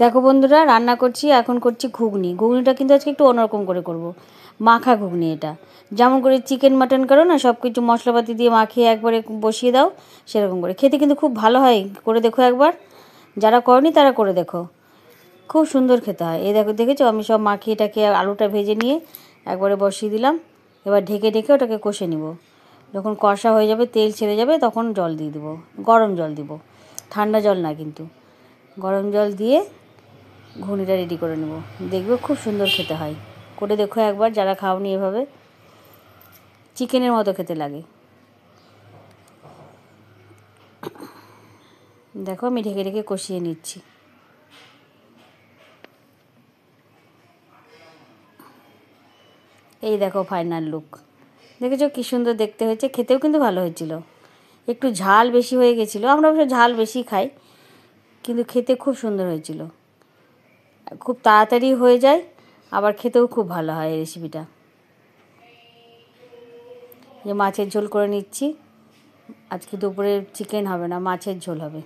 দেখো বন্ধুরা, রান্না করছি, এখন করছি ঘুগনি। ঘুগনিটা কিন্তু আজকে একটু অন্যরকম করে করব। মাখা ঘুগনি এটা। যেমন করে চিকেন মাটন করো না, সব কিছু মশলাপাতি দিয়ে মাখিয়ে একবারে বসিয়ে দাও, সেরকম করে খেতে কিন্তু খুব ভালো হয়। করে দেখো একবার, যারা করনি তারা করে দেখো, খুব সুন্দর খেতে হয়। এই দেখো, দেখেছো আমি সব মাখিয়ে এটাকে আলুটা ভেজে নিয়ে একবারে বসিয়ে দিলাম। এবার ঢেকে ঢেকে ওটাকে কষে নিব। যখন কষা হয়ে যাবে, তেল ছেড়ে যাবে, তখন জল দিয়ে দেবো। গরম জল দিব, ঠান্ডা জল না কিন্তু। গরম জল দিয়ে ঘুগনিটা রেডি করে নেব। দেখবে খুব সুন্দর খেতে হয়। করে দেখো একবার, যারা খাওনি এভাবে, চিকেনের মতো খেতে লাগে। দেখো আমি ঢেকে ঢেকে কষিয়ে নিচ্ছি। এই দেখো ফাইনাল লুক। দেখেছো কী সুন্দর দেখতে হয়েছে, খেতেও কিন্তু ভালো হয়েছিল। একটু ঝাল বেশি হয়ে গেছিলো, আমরা অবশ্য ঝাল বেশি খাই, কিন্তু খেতে খুব সুন্দর হয়েছিল। খুব তাড়াতাড়ি হয়ে যায়, আবার খেতেও খুব ভালো হয় এই রেসিপিটা। যে মাছের ঝোল করে নিচ্ছি। আজকে দুপুরে চিকেন হবে না, মাছের ঝোল হবে।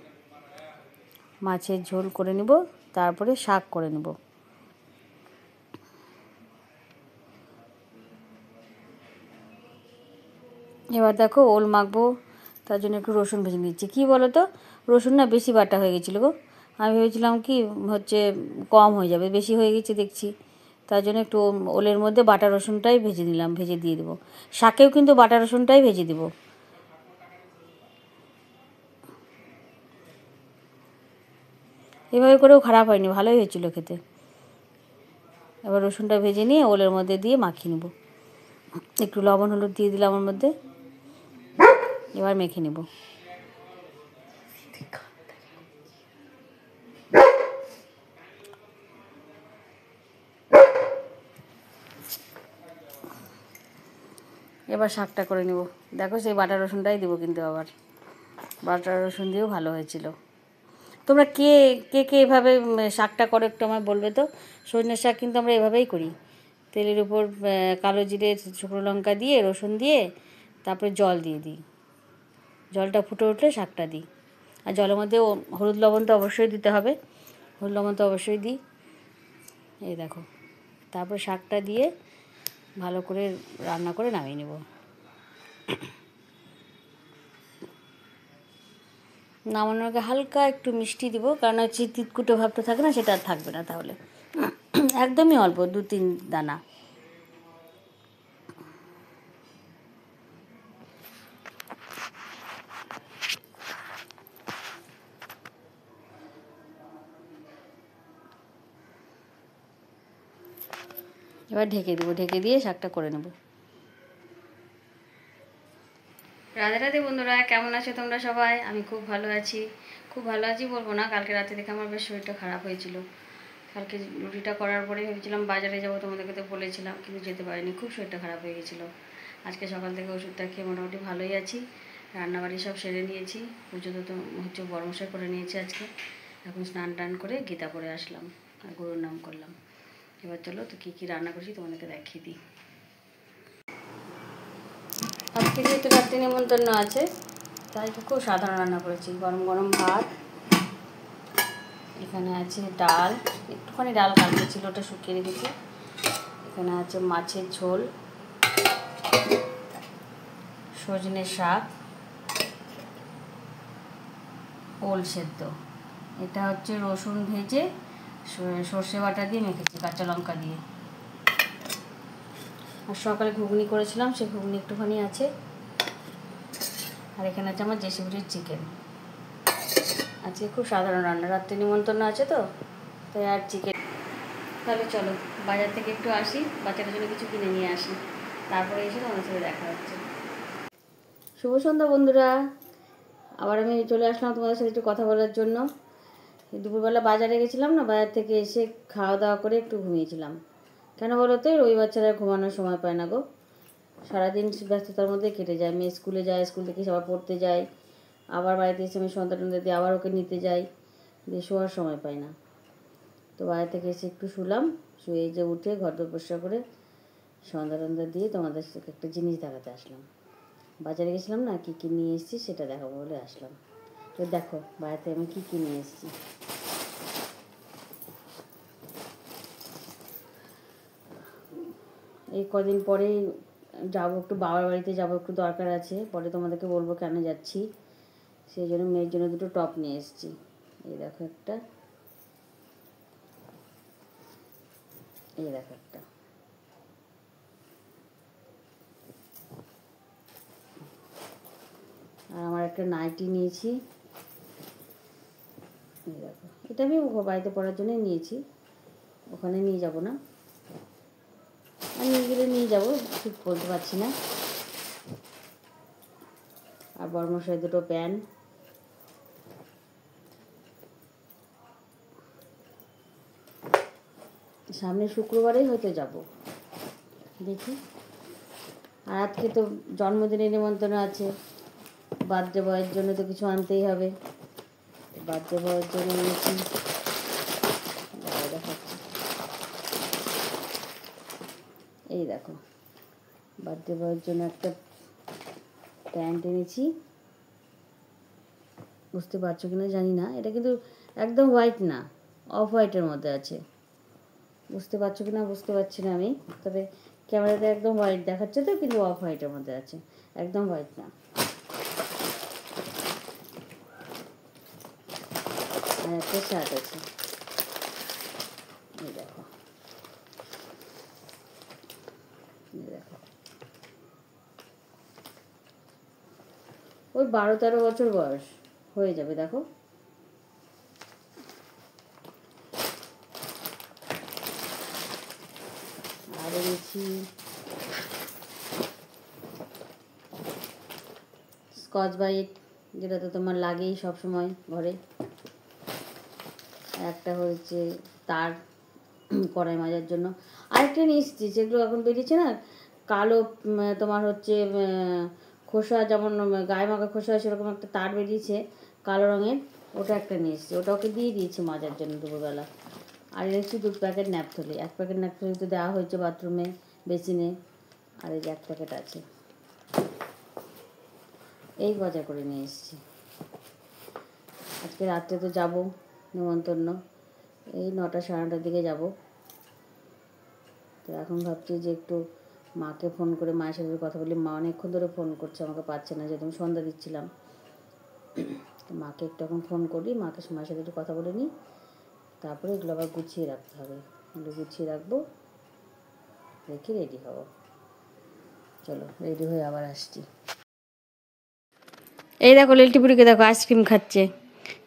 মাছের ঝোল করে নিব, তারপরে শাক করে নেব। এবার দেখো ওল মাখবো, তার জন্য একটু রসুন ভেজে নিচ্ছি। কী বলো তো, রসুন না বেশি বাটা হয়ে গেছিলো গো। আমি ভেবেছিলাম কি হচ্ছে কম হয়ে যাবে, বেশি হয়ে গেছে দেখছি। তার জন্য একটু ওলের মধ্যে বাটা রসুনটাই ভেজে নিলাম, ভেজে দিয়ে দেবো। শাকেও কিন্তু বাটা রসুনটাই ভেজে দেবো। এভাবে করেও খারাপ হয়নি, ভালোই হয়েছিল খেতে। এবার রসুনটা ভেজে নিয়ে ওলের মধ্যে দিয়ে মাখিয়ে নেব। একটু লবণ হলুদ দিয়ে দিলাম ওর মধ্যে। এবার মেখে নেব। এবার শাকটা করে নেব। দেখো সেই বাটা রসুনটাই দেবো কিন্তু আবার। বাটা রসুন দিয়েও ভালো হয়েছিল। তোমরা কে কে কে এভাবে শাকটা করো একটু আমায় বলবে তো। সজনের শাক কিন্তু আমরা এভাবেই করি। তেলের উপর কালো জিরে শুকনো লঙ্কা দিয়ে রসুন দিয়ে তারপরে জল দিয়ে দিই। জলটা ফুটে উঠলে শাকটা দিই। আর জলের মধ্যে হলুদ লবণ তো অবশ্যই দিতে হবে, হলুদ লবণ তো অবশ্যই দিই। এই দেখো, তারপর শাকটা দিয়ে ভালো করে রান্না করে নামিয়ে নেব। নামানোর আগে হালকা একটু মিষ্টি দিব, কারণ হচ্ছে তিতকুটে ভাবটা থাকে না, সেটা আর থাকবে না তাহলে। একদমই অল্প, 2-3 দানা। এবার ঢেকে দেবো, ঢেকে দিয়ে শাকটা করে নেব। রাধে রাধে বন্ধুরা, কেমন আছো তোমরা সবাই? আমি খুব ভালো আছি। খুব ভালো আছি বলবো না, কালকে রাতে থেকে আমার বেশ শরীরটা খারাপ হয়েছিল। কালকে রুটিটা করার পরে ভেবেছিলাম বাজারে যাবো, তোমাদেরকে তো বলেছিলাম, কিন্তু যেতে পারিনি, খুব শরীরটা খারাপ হয়ে গেছিলো। আজকে সকাল থেকে ওষুধটা খেয়ে মোটামুটি ভালোই আছি। রান্নাবাড়ি সব সেরে নিয়েছি, পুজো তো হচ্ছে বড়মশাই করে নিয়েছি আজকে। এখন স্নান টান করে গীতা পড়ে আসলাম আর গুরুর নাম করলাম। এবার চলো তো কী কী রান্না করছি তোমাদেরকে দেখিয়ে দিই। আজকে যেহেতু রাত্রি নিমন্ত্রণ আছে, তাই খুব সাধারণ রান্না করেছি। গরম গরম ভাত, এখানে আছে ডাল, একটুখানি ডাল কালকে ছিল, ওটা শুকিয়ে রেখেছি। এখানে আছে মাছের ঝোল, সজনে শাক, ওল সেদ্ধ। এটা হচ্ছে রসুন ভেজে সর্ষে বাটা দিয়ে মেখেছি, কাঁচা লঙ্কা দিয়ে। আর সকালে ঘুগনি করেছিলাম, সেই ঘুগনি একটুখানি আছে। আর এখানে আছে আমার জেসিবিটির চিকেন। আজকে খুব সাধারণ রান্না, রাত্রি নিমন্ত্রণ আছে তো, তাই আর চিকেন। তাহলে চলো বাজার থেকে একটু আসি, বাচ্চাটার জন্য কিছু কিনে নিয়ে আসি, তারপরে এসে তোমাদের সাথে দেখা হচ্ছে। শুভ সন্ধ্যা বন্ধুরা, আবার আমি চলে আসলাম তোমাদের সাথে একটু কথা বলার জন্য। দুপুরবেলা বাজারে গেছিলাম না, বাজার থেকে এসে খাওয়া দাওয়া করে একটু ঘুমিয়েছিলাম। কেন বলো তো, রবিবার ছাড়া ঘুমানোর সময় পায় না গো। সারাদিন ব্যস্ততার মধ্যে কেটে যায়। মেয়ে স্কুলে যায়, স্কুল থেকে আবার পড়তে যায়, আবার বাড়িতে এসে আমি সন্ধ্যা টন্ধা দিয়ে আবার ওকে নিতে যাই, দিয়ে শোয়ার সময় পাই না। তো বাইরে থেকে এসে একটু শুলাম, শুয়ে যে উঠে ঘর দোর পরিষ্কার করে সন্ধ্যা টন্ধা দিয়ে তোমাদের সাথে একটা জিনিস দেখাতে আসলাম। বাজারে গেছিলাম না, কী কী নিয়ে এসেছি সেটা দেখাবো বলে আসলাম। তো দেখো বাড়িতে আমি কী কী নিয়ে এসেছি। এই কদিন পরেই যাবো, একটু বাবার বাড়িতে যাবো, একটু দরকার আছে, পরে তোমাদেরকে বলবো কেন যাচ্ছি। সেই জন্য মেয়ের জন্য দুটো টপ নিয়ে এসেছি। এই দেখো একটা, এই দেখো একটা। আর আমার একটা নাইটি নিয়েছি, এই দেখো। এটা আমি বাড়িতে পরার জন্যই নিয়েছি, ওখানে নিয়ে যাব না, আর নিয়ে গেলে নিয়ে যাবো, ঠিক বলতে পারছি না। আর বড়মশাই দুটো প্যান্ট। সামনে শুক্রবারেই হয়তো যাব, দেখি। আর আজকে তো জন্মদিনের নিমন্ত্রণ আছে, বার্থডে বয়ের জন্য তো কিছু আনতেই হবে। বার্থডে বয়ের জন্য নিয়েছি, দেখাচ্ছি, এই দেখো। বার্থডে বয়ের জন্য একটা প্যান্ট এনেছি, বুঝতে পারছো কিনা জানি না। এটা কিন্তু একদম হোয়াইট না, অফ হোয়াইটের মধ্যে আছে। বুঝতে পারছো কিনা বুঝতে পারছি না আমি, তবে ক্যামেরাতে একদম হোয়াইট দেখাচ্ছে তো, কিন্তু অফ হোয়াইটের মধ্যে আছে, একদম হোয়াইট না। আর একটা শার্ট আছে, এই দেখো, এই দেখো। ওই 12-13 বছর বয়স হয়ে যাবে, দেখো। আর এনেছি স্কচ ব্রাইট, যেটা তো তোমার লাগেই সব সময় ঘরে। একটা হয়েছে তার কড়াই মাজার জন্য। আরেকটা নিয়ে এসেছি, যেগুলো এখন বেরিয়েছে না, কালো তোমার হচ্ছে খোসা, যেমন গায়ে মাখা খোসা হয়, সেরকম একটা তার বেরিয়েছে কালো রঙের, ওটা একটা নিয়ে এসেছি। ওটা ওকে দিয়ে দিয়েছি মাজার জন্য দুপুরবেলা। আর এনেছি 2 প্যাকেট ন্যাপথলি, 1 প্যাকেট ন্যাপথলি তো দেওয়া হয়েছে বাথরুমে, বেসিনে। আর এই যে 1 প্যাকেট আছে, এই বাজার করে নিয়ে এসেছি। আজকে রাত্রে তো যাবো নিমন্ত্রণ, এই 9টা সাড়ে 9টার দিকে যাব। তো এখন ভাবছি যে একটু মাকে ফোন করে মায়ের সাথে কথা বলি। মা অনেকক্ষণ ধরে ফোন করছে, আমাকে পাচ্ছে না, যেহেতু আমি সন্ধ্যা দিচ্ছিলাম। তো মাকে একটু এখন ফোন করি, মায়ের সাথে একটু কথা বলে নিই, তারপরে এগুলো আবার গুছিয়ে রাখতে হবে। এগুলো গুছিয়ে রাখবো, রেখে রেডি হব। চলো রেডি হয়ে আবার আসছি। এই দেখো লিলটিপুরিকে দেখো, আইসক্রিম খাচ্ছে।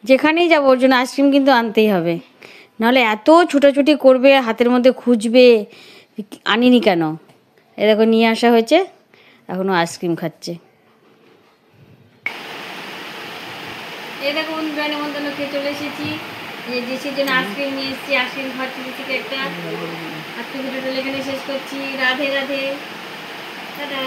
যেখানেই যাবো ওর জন্য আইসক্রিম কিন্তু আনতেই হবে, নাহলে এত ছুটোছুটি করবে, হাতের মধ্যে খুঁজবে, আনিনি কেন। এ দেখো নিয়ে আসা হয়েছে, এখনও আইসক্রিম খাচ্ছে। এই দেখো বন্ধুরা, নিমন্ত্রণ খেয়ে চলে এসেছি। জেসির জন্য আইসক্রিম নিয়ে এসেছি, আইসক্রিম খাচ্ছি জেসিকে একটা। আজকে ভিডিওটা এখানে শেষ করছি। রাধে রাধে, টাটা।